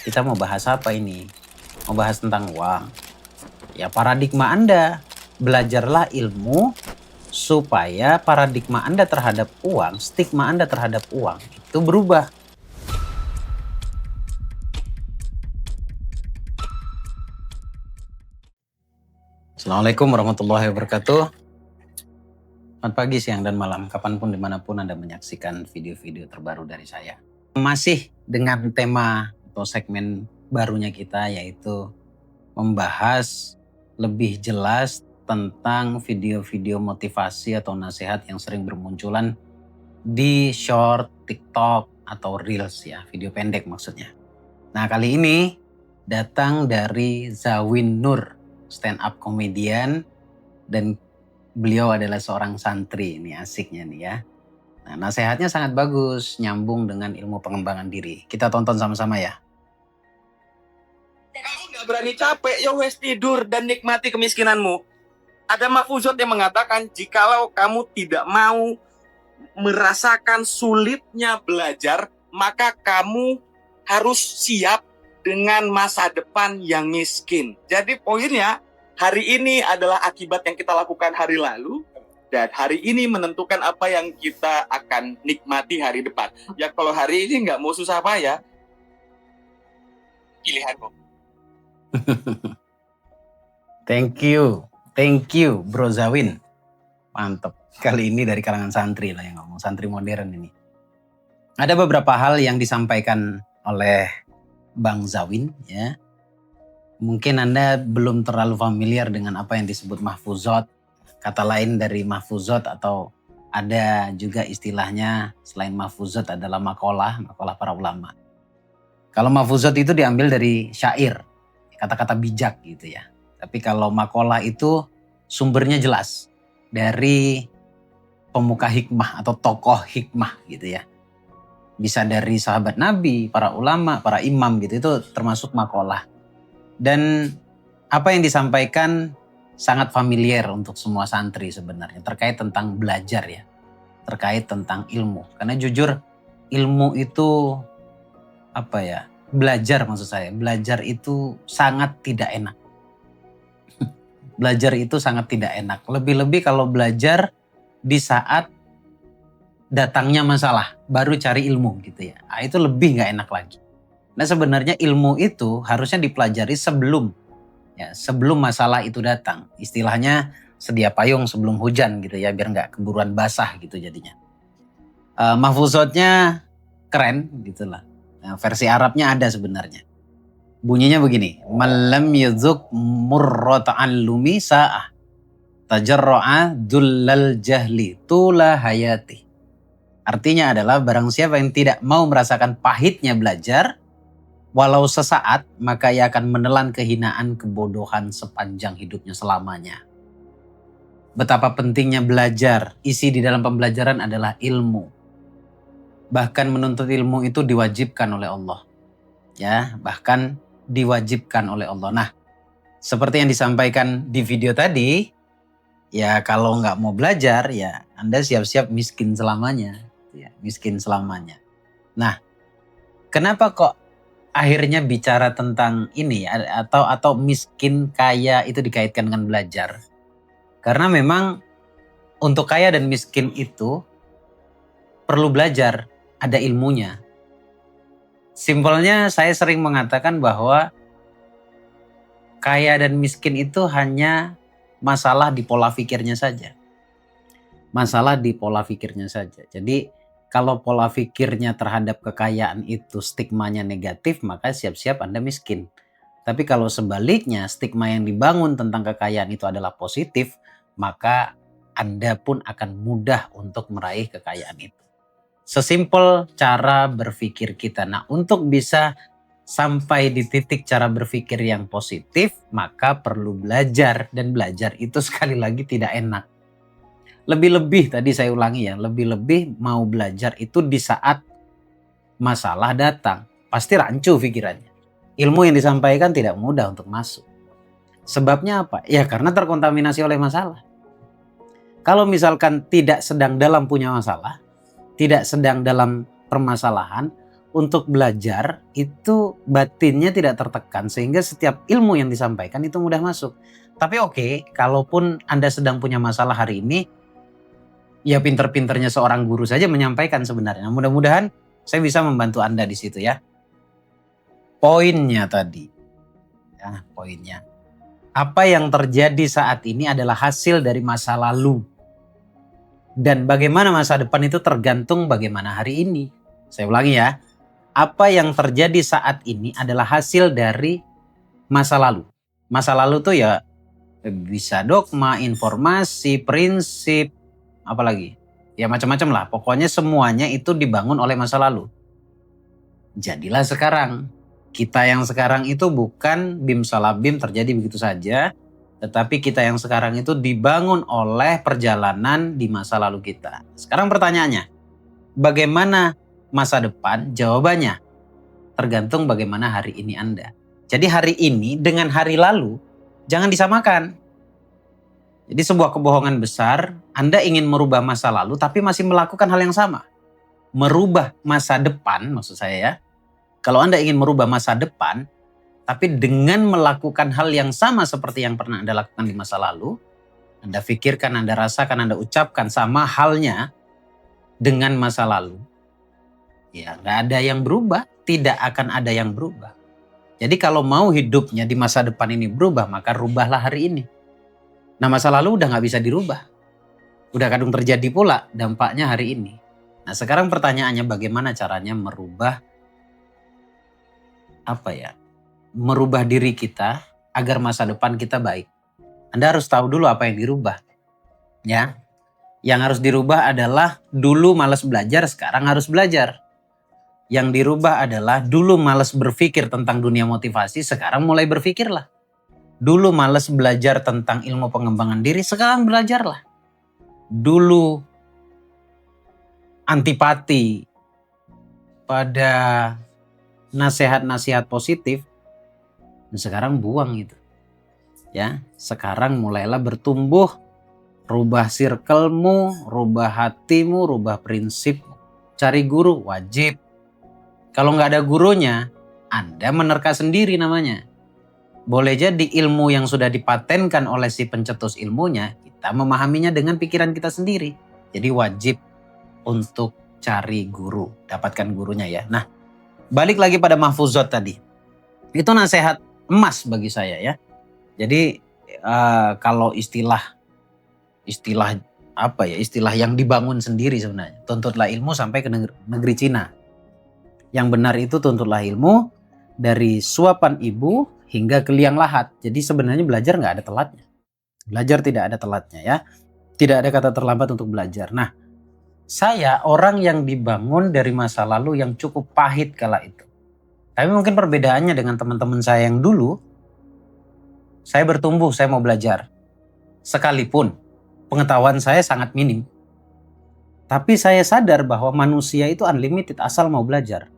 Kita mau bahas apa ini? Mau bahas tentang uang. Ya paradigma Anda, belajarlah ilmu supaya paradigma Anda terhadap uang, stigma Anda terhadap uang itu berubah. Assalamualaikum warahmatullahi wabarakatuh. Selamat pagi, siang, dan malam, kapanpun, dimanapun Anda menyaksikan video-video terbaru dari saya. Masih dengan tema atau segmen barunya kita, yaitu membahas lebih jelas tentang video-video motivasi atau nasihat yang sering bermunculan di short, TikTok, atau Reels ya, video pendek maksudnya. Nah kali ini datang dari Zawin Nur, stand up comedian, dan beliau adalah seorang santri, ini asiknya nih ya. Nah nasihatnya sangat bagus, nyambung dengan ilmu pengembangan diri. Kita tonton sama-sama ya. Kamu nggak berani capek, ya wes tidur dan nikmati kemiskinanmu. Ada mahfuzat yang mengatakan jikalau kamu tidak mau merasakan sulitnya belajar, maka kamu harus siap dengan masa depan yang miskin. Jadi poinnya, hari ini adalah akibat yang kita lakukan hari lalu, dan hari ini menentukan apa yang kita akan nikmati hari depan. Ya kalau hari ini nggak mau susah payah, pilihanmu. Thank you Bro Zawin. Mantap. Kali ini dari kalangan santri lah yang ngomong, santri modern ini. Ada beberapa hal yang disampaikan oleh Bang Zawin ya. Mungkin Anda belum terlalu familiar dengan apa yang disebut mahfuzat. Kata lain dari mahfuzat atau ada juga istilahnya selain mahfuzat adalah makalah para ulama. Kalau mahfuzat itu diambil dari syair, kata-kata bijak gitu ya. Tapi kalau makalah itu sumbernya jelas dari pemuka hikmah atau tokoh hikmah gitu ya. Bisa dari sahabat Nabi, para ulama, para imam gitu, itu termasuk makalah. Dan apa yang disampaikan sangat familiar untuk semua santri sebenarnya terkait tentang belajar ya. Terkait tentang ilmu. Karena jujur ilmu itu apa ya? Belajar maksud saya, belajar itu sangat tidak enak. Belajar itu sangat tidak enak. Lebih-lebih kalau belajar di saat datangnya masalah, baru cari ilmu gitu ya. Nah, itu lebih gak enak lagi. Nah sebenarnya ilmu itu harusnya dipelajari sebelum masalah itu datang. Istilahnya sedia payung sebelum hujan gitu ya, biar gak keburuan basah gitu jadinya. Mahfuzatnya keren gitulah. Nah, versi Arabnya ada sebenarnya. Bunyinya begini, malam yuzuk murrata'allumi sa'ah tajarra'a dullal jahli tula hayati. Artinya adalah barang siapa yang tidak mau merasakan pahitnya belajar walau sesaat, maka ia akan menelan kehinaan kebodohan sepanjang hidupnya selamanya. Betapa pentingnya belajar, isi di dalam pembelajaran adalah ilmu. Bahkan menuntut ilmu itu diwajibkan oleh Allah. Ya, bahkan diwajibkan oleh Allah. Nah, seperti yang disampaikan di video tadi, ya kalau nggak mau belajar, ya Anda siap-siap miskin selamanya. Ya, miskin selamanya. Nah, kenapa kok akhirnya bicara tentang ini atau miskin kaya itu dikaitkan dengan belajar? Karena memang untuk kaya dan miskin itu perlu belajar, ada ilmunya. Simpelnya saya sering mengatakan bahwa kaya dan miskin itu hanya masalah di pola pikirnya saja. Masalah di pola pikirnya saja. Jadi kalau pola pikirnya terhadap kekayaan itu stigmanya negatif, maka siap-siap Anda miskin. Tapi kalau sebaliknya stigma yang dibangun tentang kekayaan itu adalah positif, maka Anda pun akan mudah untuk meraih kekayaan itu. Sesimpel cara berpikir kita. Nah, untuk bisa sampai di titik cara berpikir yang positif, maka perlu belajar. Dan belajar itu sekali lagi tidak enak. Lebih-lebih tadi saya ulangi ya, lebih-lebih mau belajar itu di saat masalah datang. Pasti rancu pikirannya. Ilmu yang disampaikan tidak mudah untuk masuk. Sebabnya apa? Ya karena terkontaminasi oleh masalah. Kalau misalkan tidak sedang dalam punya masalah, tidak sedang dalam permasalahan, untuk belajar itu batinnya tidak tertekan sehingga setiap ilmu yang disampaikan itu mudah masuk. Tapi oke, kalaupun Anda sedang punya masalah hari ini, ya pinter-pinternya seorang guru saja menyampaikan sebenarnya. Nah, mudah-mudahan saya bisa membantu Anda di situ ya. Poinnya tadi, ya poinnya. Apa yang terjadi saat ini adalah hasil dari masa lalu. Dan bagaimana masa depan itu tergantung bagaimana hari ini. Saya ulangi ya. Apa yang terjadi saat ini adalah hasil dari masa lalu. Masa lalu tuh ya bisa dogma, informasi, prinsip, apalagi. Ya macam-macam lah. Pokoknya semuanya itu dibangun oleh masa lalu. Jadilah sekarang. Kita yang sekarang itu bukan bim salah bim terjadi begitu saja. Tetapi kita yang sekarang itu dibangun oleh perjalanan di masa lalu kita. Sekarang pertanyaannya, bagaimana masa depan? Jawabannya tergantung bagaimana hari ini Anda. Jadi hari ini dengan hari lalu jangan disamakan. Jadi sebuah kebohongan besar, Anda ingin merubah masa lalu tapi masih melakukan hal yang sama. Merubah masa depan maksud saya ya. Kalau Anda ingin merubah masa depan tapi dengan melakukan hal yang sama seperti yang pernah Anda lakukan di masa lalu, Anda pikirkan, Anda rasakan, Anda ucapkan sama halnya dengan masa lalu. Ya, nggak ada yang berubah, tidak akan ada yang berubah. Jadi kalau mau hidupnya di masa depan ini berubah, maka rubahlah hari ini. Nah masa lalu udah nggak bisa dirubah. Udah kadung terjadi pula dampaknya hari ini. Nah sekarang pertanyaannya bagaimana caranya merubah merubah diri kita agar masa depan kita baik. Anda harus tahu dulu apa yang dirubah. Ya. Yang harus dirubah adalah dulu malas belajar, sekarang harus belajar. Yang dirubah adalah dulu malas berpikir tentang dunia motivasi, sekarang mulai berpikirlah. Dulu malas belajar tentang ilmu pengembangan diri, sekarang belajarlah. Dulu antipati pada nasihat-nasihat positif, sekarang buang itu. Ya, sekarang mulailah bertumbuh, rubah circle-mu, rubah hatimu, rubah prinsip. Cari guru wajib. Kalau nggak ada gurunya, Anda menerka sendiri namanya. Boleh jadi ilmu yang sudah dipatenkan oleh si pencetus ilmunya, kita memahaminya dengan pikiran kita sendiri. Jadi wajib untuk cari guru, dapatkan gurunya ya. Nah, balik lagi pada mahfuzat tadi. Itu nasihat emas bagi saya ya. Jadi kalau istilah yang dibangun sendiri sebenarnya. Tuntutlah ilmu sampai ke negeri Cina. Yang benar itu tuntutlah ilmu dari suapan ibu hingga ke liang lahat. Jadi sebenarnya belajar nggak ada telatnya. Belajar tidak ada telatnya ya. Tidak ada kata terlambat untuk belajar. Nah, saya orang yang dibangun dari masa lalu yang cukup pahit kala itu. Tapi mungkin perbedaannya dengan teman-teman saya yang dulu, saya bertumbuh, saya mau belajar. Sekalipun pengetahuan saya sangat minim. Tapi saya sadar bahwa manusia itu unlimited asal mau belajar.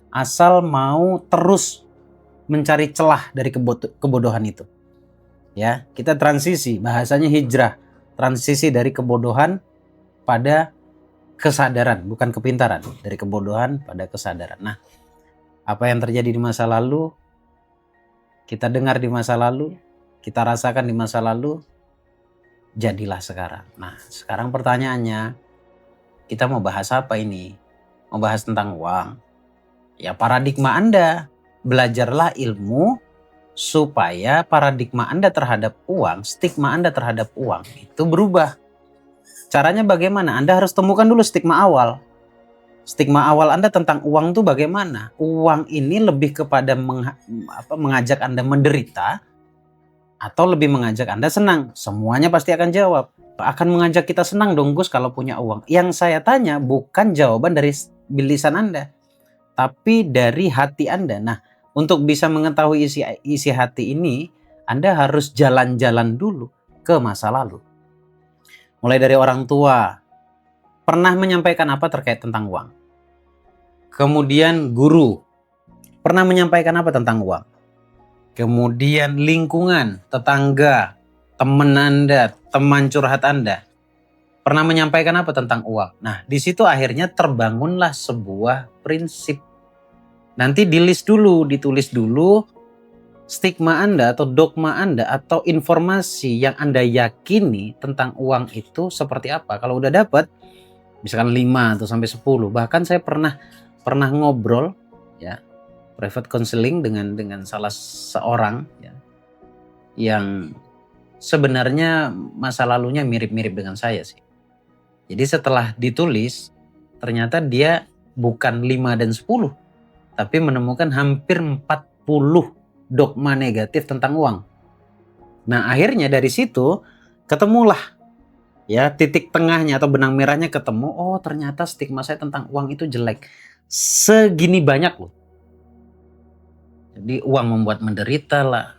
Asal mau terus mencari celah dari kebodohan itu. Ya, kita transisi, bahasanya hijrah. Transisi dari kebodohan pada kesadaran, bukan kepintaran. Dari kebodohan pada kesadaran. Nah, apa yang terjadi di masa lalu, kita dengar di masa lalu, kita rasakan di masa lalu, jadilah sekarang. Nah, sekarang pertanyaannya, kita mau bahas apa ini? Mau bahas tentang uang. Ya paradigma Anda, belajarlah ilmu supaya paradigma Anda terhadap uang, stigma Anda terhadap uang itu berubah. Caranya bagaimana? Anda harus temukan dulu stigma awal. Stigma awal Anda tentang uang itu bagaimana? Uang ini lebih kepada mengajak Anda menderita atau lebih mengajak Anda senang? Semuanya pasti akan jawab. Akan mengajak kita senang dong Gus kalau punya uang. Yang saya tanya bukan jawaban dari lisan Anda, tapi dari hati Anda. Nah, untuk bisa mengetahui isi hati ini, Anda harus jalan-jalan dulu ke masa lalu. Mulai dari orang tua, pernah menyampaikan apa terkait tentang uang? Kemudian guru, pernah menyampaikan apa tentang uang? Kemudian lingkungan, tetangga, teman Anda, teman curhat Anda, pernah menyampaikan apa tentang uang? Nah, di situ akhirnya terbangunlah sebuah prinsip Nanti ditulis dulu stigma Anda atau dogma Anda atau informasi yang Anda yakini tentang uang itu seperti apa. Kalau udah dapat misalkan 5 atau sampai 10, bahkan saya pernah ngobrol ya, private counseling dengan salah seorang ya, yang sebenarnya masa lalunya mirip-mirip dengan saya sih. Jadi setelah ditulis, ternyata dia bukan 5 dan 10, tapi menemukan hampir 40 dogma negatif tentang uang. Nah, akhirnya dari situ ketemulah ya titik tengahnya atau benang merahnya ketemu. Oh, ternyata stigma saya tentang uang itu jelek. Segini banyak loh. Jadi uang membuat menderita lah.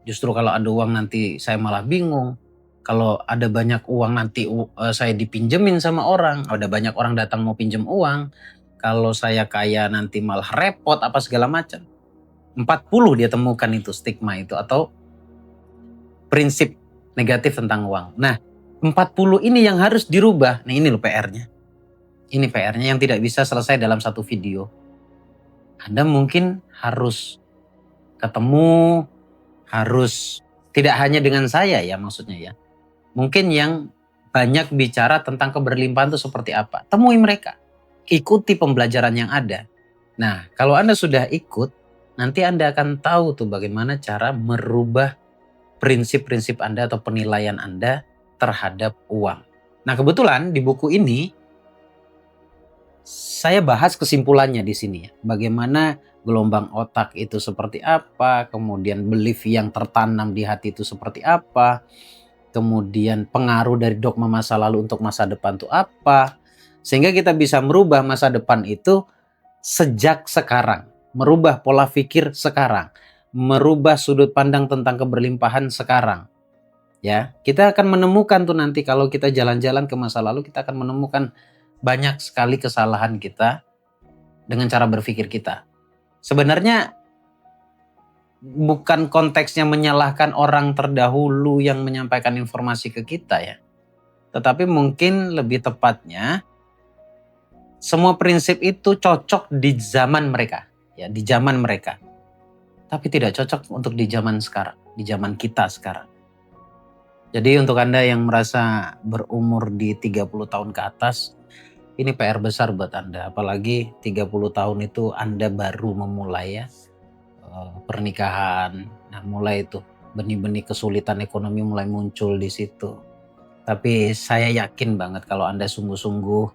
Justru kalau ada uang nanti saya malah bingung. Kalau ada banyak uang nanti saya dipinjemin sama orang. Ada banyak orang datang mau pinjem uang. Kalau saya kaya nanti malah repot apa segala macam. 40 dia temukan itu stigma itu atau prinsip negatif tentang uang. Nah, 40 ini yang harus dirubah. Nah, ini loh PR-nya. Ini PR-nya yang tidak bisa selesai dalam satu video. Anda mungkin harus ketemu, harus tidak hanya dengan saya ya maksudnya ya. Mungkin yang banyak bicara tentang keberlimpahan itu seperti apa. Temui mereka. Ikuti pembelajaran yang ada. Nah, kalau Anda sudah ikut, nanti Anda akan tahu tuh bagaimana cara merubah prinsip-prinsip Anda atau penilaian Anda terhadap uang. Nah, kebetulan di buku ini saya bahas kesimpulannya di sini ya. Bagaimana gelombang otak itu seperti apa, kemudian belief yang tertanam di hati itu seperti apa, kemudian pengaruh dari dogma masa lalu untuk masa depan itu apa, sehingga kita bisa merubah masa depan itu sejak sekarang, merubah pola pikir sekarang, merubah sudut pandang tentang keberlimpahan sekarang. Ya, kita akan menemukan tuh nanti kalau kita jalan-jalan ke masa lalu, kita akan menemukan banyak sekali kesalahan kita dengan cara berpikir kita. Sebenarnya bukan konteksnya menyalahkan orang terdahulu yang menyampaikan informasi ke kita ya. Tetapi mungkin lebih tepatnya semua prinsip itu cocok di zaman mereka, ya, di zaman mereka. Tapi tidak cocok untuk di zaman sekarang, di zaman kita sekarang. Jadi untuk Anda yang merasa berumur di 30 tahun ke atas, ini PR besar buat Anda. Apalagi 30 tahun itu Anda baru memulai ya pernikahan. Nah, mulai itu benih-benih kesulitan ekonomi mulai muncul di situ. Tapi saya yakin banget kalau Anda sungguh-sungguh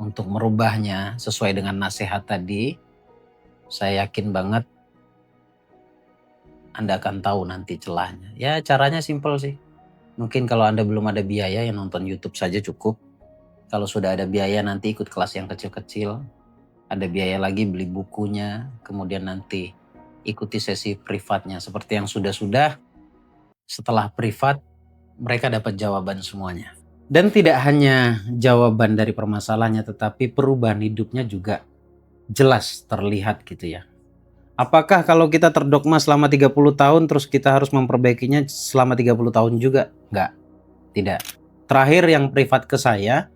untuk merubahnya sesuai dengan nasihat tadi, saya yakin banget Anda akan tahu nanti celahnya. Ya, caranya simpel sih. Mungkin kalau Anda belum ada biaya yang nonton YouTube saja cukup. Kalau sudah ada biaya nanti ikut kelas yang kecil-kecil. Ada biaya lagi beli bukunya. Kemudian nanti ikuti sesi privatnya. Seperti yang sudah-sudah. Setelah privat mereka dapat jawaban semuanya. Dan tidak hanya jawaban dari permasalahannya, tetapi perubahan hidupnya juga jelas terlihat gitu ya. Apakah kalau kita terdogma selama 30 tahun terus kita harus memperbaikinya selama 30 tahun juga? Enggak, tidak. Terakhir yang privat ke saya,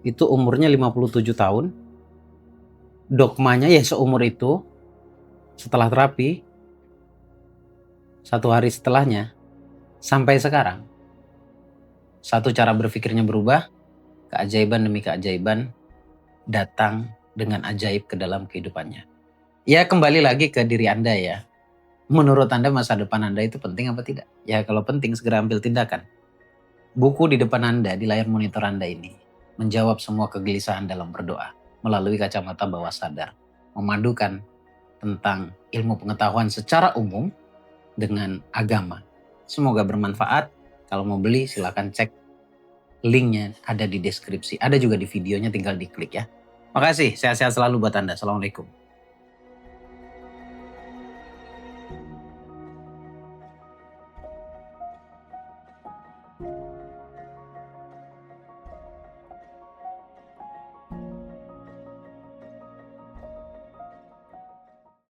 itu umurnya 57 tahun. Dogmanya ya seumur itu. Setelah terapi, 1 hari setelahnya, sampai sekarang. Satu cara berpikirnya berubah, keajaiban demi keajaiban datang dengan ajaib ke dalam kehidupannya. Ya kembali lagi ke diri Anda ya. Menurut Anda masa depan Anda itu penting apa tidak? Ya kalau penting segera ambil tindakan. Buku di depan Anda, di layar monitor Anda ini, menjawab semua kegelisahan dalam berdoa melalui kacamata bawah sadar. Memadukan tentang ilmu pengetahuan secara umum dengan agama. Semoga bermanfaat. Kalau mau beli silakan cek linknya ada di deskripsi. Ada juga di videonya tinggal diklik ya. Makasih, sehat-sehat selalu buat Anda. Assalamualaikum.